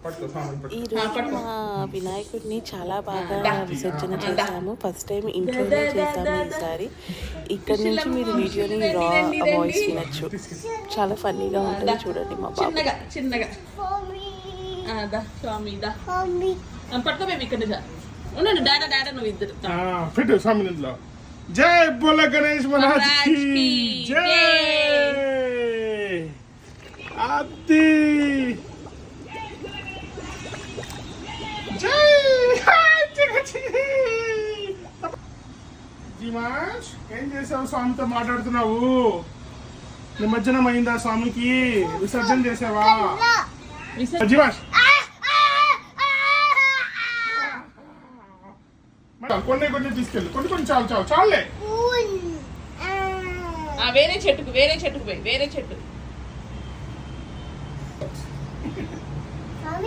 ఈ రోజు మా వినాయకుడిని చాలా బాగా విసర్జన చేశాము. ఫస్ట్ టైం ఇంట్లోనే చేశాము ఈసారి. ఇక్కడ నుంచి మీరు వీడియోని రా వాయిస్ వినొచ్చు. చాలా ఫన్నీగా ఉంటుంది, చూడండి మా బాబు. చిన్నగా పట్టుకో బేబీ ఇక్కడ ఉండండి. డాడా నువ్వు ఇద్దరు పెట్టు స్వామి ఇంట్లో. జై బోల గణేష్ మహారాజ్ కి జై. అది జిమాష్ ఏం చేసావు? స్వామితో మాట్లాడుతున్నావు. నిమజ్జనం అయిందా? స్వామికి విసర్జన చేసావా? జిమాష్ కొన్ని తీసుకెళ్ళి కొన్ని చాలే. వేరే చెట్టుకు పోయి వేరే చెట్టు